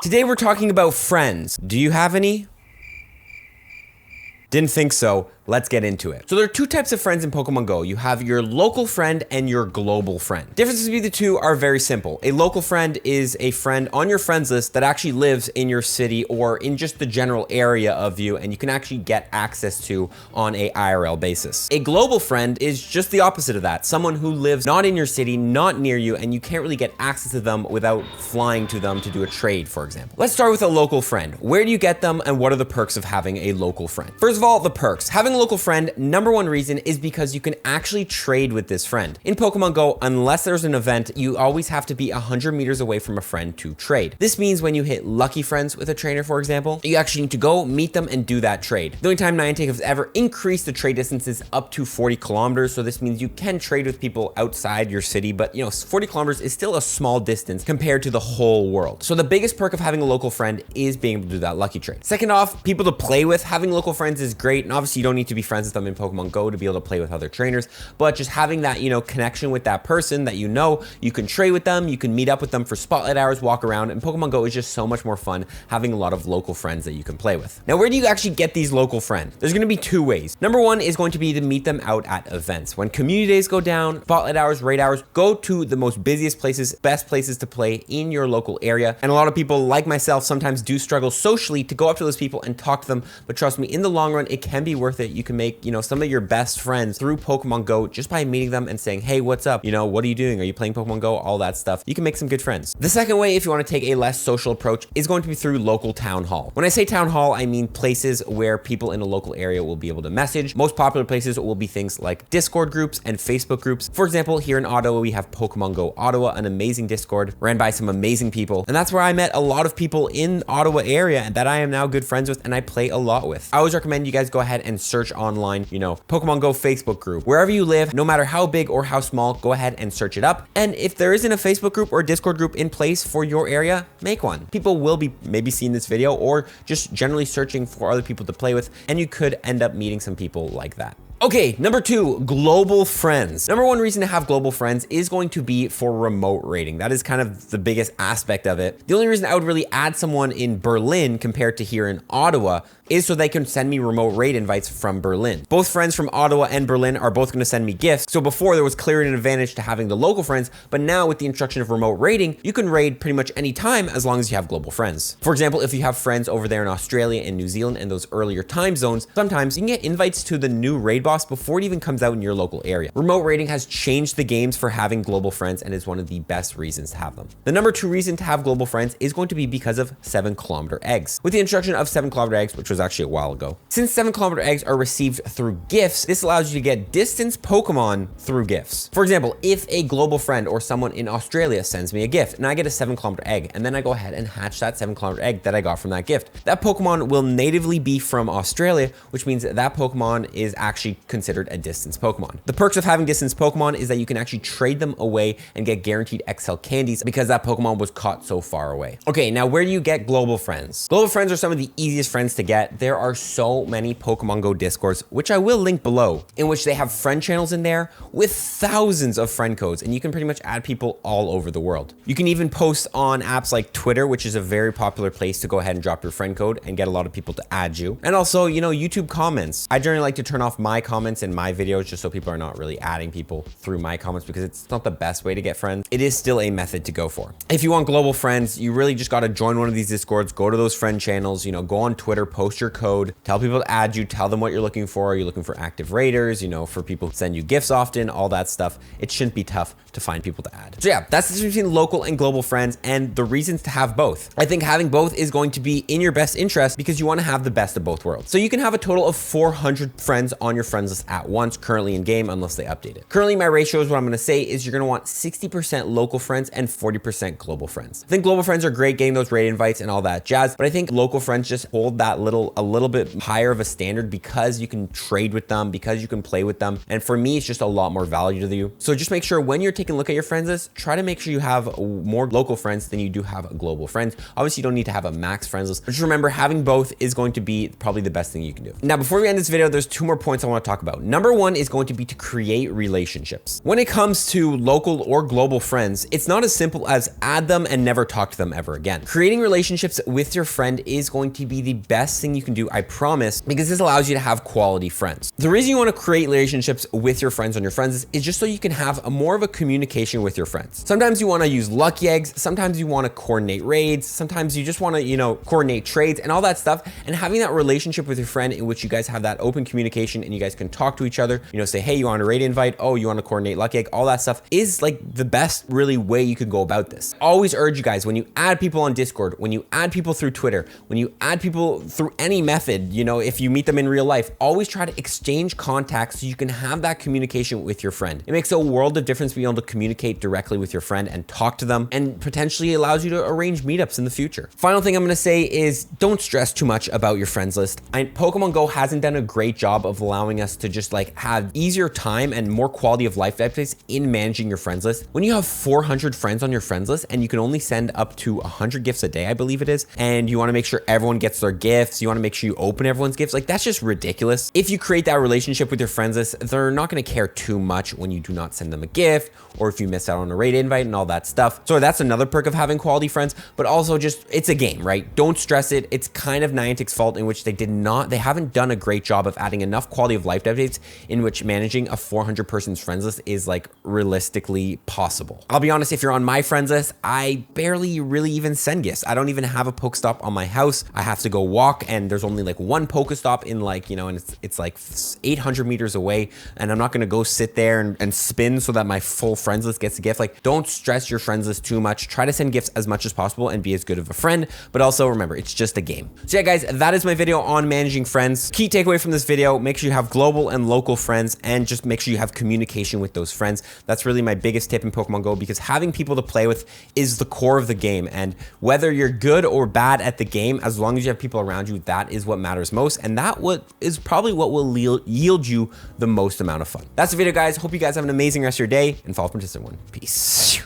Today we're talking about friends. Do you have any? Didn't think so. Let's get into it. So there are two types of friends in Pokemon Go. You have your local friend and your global friend. Differences between the two are very simple. A local friend is a friend on your friends list that actually lives in your city or in just the general area of you, and you can actually get access to on a IRL basis. A global friend is just the opposite of that. Someone who lives not in your city, not near you, and you can't really get access to them without flying to them to do a trade, for example. Let's start with a local friend. Where do you get them and what are the perks of having a local friend? First of all, the perks. Having a local friend, number one reason is because you can actually trade with this friend. In Pokemon Go, unless there's an event, you always have to be 100 meters away from a friend to trade. This means when you hit lucky friends with a trainer, for example, you actually need to go meet them and do that trade. The only time Niantic has ever increased the trade distances up to 40 kilometers, so this means you can trade with people outside your city, but 40 kilometers is still a small distance compared to the whole world. So the biggest perk of having a local friend is being able to do that lucky trade. Second off, people to play with. Having local friends is great, and obviously you don't need to be friends with them in Pokemon Go to be able to play with other trainers, but just having that, connection with that person that you can trade with them, you can meet up with them for spotlight hours, walk around, and Pokemon Go is just so much more fun having a lot of local friends that you can play with. Now, where do you actually get these local friends? There's going to be two ways. Number one is going to be to meet them out at events. When community days go down, spotlight hours, raid hours, go to the most busiest places, best places to play in your local area. And a lot of people like myself sometimes do struggle socially to go up to those people and talk to them, but trust me, in the long run, it can be worth it. You can make, some of your best friends through Pokemon Go just by meeting them and saying, hey, what's up? What are you doing? Are you playing Pokemon Go? All that stuff. You can make some good friends. The second way, if you want to take a less social approach, is going to be through local town hall. When I say town hall, I mean places where people in a local area will be able to message. Most popular places will be things like Discord groups and Facebook groups. For example, here in Ottawa, we have Pokemon Go Ottawa, an amazing Discord ran by some amazing people. And that's where I met a lot of people in Ottawa area that I am now good friends with and I play a lot with. I always recommend you guys go ahead and search online, Pokemon Go Facebook group. Wherever you live, no matter how big or how small, go ahead and search it up. And if there isn't a Facebook group or Discord group in place for your area, make one. People will be maybe seeing this video or just generally searching for other people to play with, and you could end up meeting some people like that. Okay, number two, global friends. Number one reason to have global friends is going to be for remote raiding. That is kind of the biggest aspect of it. The only reason I would really add someone in Berlin compared to here in Ottawa is so they can send me remote raid invites from Berlin. Both friends from Ottawa and Berlin are both going to send me gifts. So before there was clearly an advantage to having the local friends, but now with the introduction of remote raiding, you can raid pretty much any time as long as you have global friends. For example, if you have friends over there in Australia and New Zealand and those earlier time zones, sometimes you can get invites to the new raid boss before it even comes out in your local area. Remote raiding has changed the games for having global friends and is one of the best reasons to have them. The number two reason to have global friends is going to be because of 7-kilometer eggs. With the introduction of 7-kilometer eggs, which was actually a while ago, since 7-kilometer eggs are received through gifts, this allows you to get distance Pokemon through gifts. For example, if a global friend or someone in Australia sends me a gift and I get a 7-kilometer egg, and then I go ahead and hatch that 7-kilometer egg that I got from that gift, that Pokemon will natively be from Australia, which means that Pokemon is actually considered a distance Pokemon. The perks of having distance Pokemon is that you can actually trade them away and get guaranteed XL candies because that Pokemon was caught so far away. Okay, now where do you get global friends? Global friends are some of the easiest friends to get. There are so many Pokemon Go Discords, which I will link below, in which they have friend channels in there with thousands of friend codes, and you can pretty much add people all over the world. You can even post on apps like Twitter, which is a very popular place to go ahead and drop your friend code and get a lot of people to add you. And also, YouTube comments. I generally like to turn off my comments in my videos just so people are not really adding people through my comments because it's not the best way to get friends. It is still a method to go for. If you want global friends, you really just got to join one of these Discords, go to those friend channels, go on Twitter, post your code, tell people to add you, tell them what you're looking for. Are you looking for active raiders, for people to send you gifts often, all that stuff. It shouldn't be tough to find people to add. So yeah, that's the difference between local and global friends and the reasons to have both. I think having both is going to be in your best interest because you want to have the best of both worlds. So you can have a total of 400 friends on your friends list at once currently in game unless they update it. Currently, my ratio is what I'm going to say is you're going to want 60% local friends and 40% global friends. I think global friends are great getting those raid invites and all that jazz, but I think local friends just hold that little feel a little bit higher of a standard because you can trade with them, because you can play with them. And for me, it's just a lot more value to you. So just make sure when you're taking a look at your friends list, try to make sure you have more local friends than you do have global friends. Obviously, you don't need to have a max friends list, but just remember having both is going to be probably the best thing you can do. Now, before we end this video, there's 2 more points I want to talk about. Number 1 is going to be to create relationships. When it comes to local or global friends, it's not as simple as add them and never talk to them ever again. Creating relationships with your friend is going to be the best thing you can do, I promise, because this allows you to have quality friends. The reason you want to create relationships with your friends on your friends is just so you can have more of a communication with your friends. Sometimes you want to use lucky eggs, sometimes you want to coordinate raids, sometimes you just want to, coordinate trades and all that stuff. And having that relationship with your friend in which you guys have that open communication and you guys can talk to each other, say, hey, you want a raid invite? Oh, you want to coordinate lucky egg? All that stuff is like the best really way you could go about this. Always urge you guys, when you add people on Discord, when you add people through Twitter, when you add people through any method, if you meet them in real life, always try to exchange contacts so you can have that communication with your friend. It makes a world of difference being able to communicate directly with your friend and talk to them, and potentially allows you to arrange meetups in the future. Final thing I'm going to say is don't stress too much about your friends list. Pokemon Go hasn't done a great job of allowing us to just have easier time and more quality of life updates in managing your friends list. When you have 400 friends on your friends list and you can only send up to 100 gifts a day, I believe it is, and you want to make sure everyone gets their gifts, you want to make sure you open everyone's gifts, that's just ridiculous. If you create that relationship with your friends list, they're not going to care too much when you do not send them a gift or if you miss out on a raid invite and all that stuff. So that's another perk of having quality friends, but also just, it's a game, right? Don't stress it. It's kind of Niantic's fault in which they haven't done a great job of adding enough quality of life updates in which managing a 400 person's friends list is realistically possible. I'll be honest, if you're on my friends list, I barely really even send gifts. I don't even have a Pokestop on my house. I have to go walk and there's only one Pokestop in and it's 800 meters away, and I'm not going to go sit there and spin so that my full friends list gets a gift. Don't stress your friends list too much. Try to send gifts as much as possible and be as good of a friend, but also remember, it's just a game. So yeah, guys, that is my video on managing friends. Key takeaway from this video, make sure you have global and local friends, and just make sure you have communication with those friends. That's really my biggest tip in Pokemon Go, because having people to play with is the core of the game, and whether you're good or bad at the game, as long as you have people around you, that is what matters most, and that is probably what will yield you the most amount of fun. That's the video, guys. Hope you guys have an amazing rest of your day, and follow up on just one. Peace.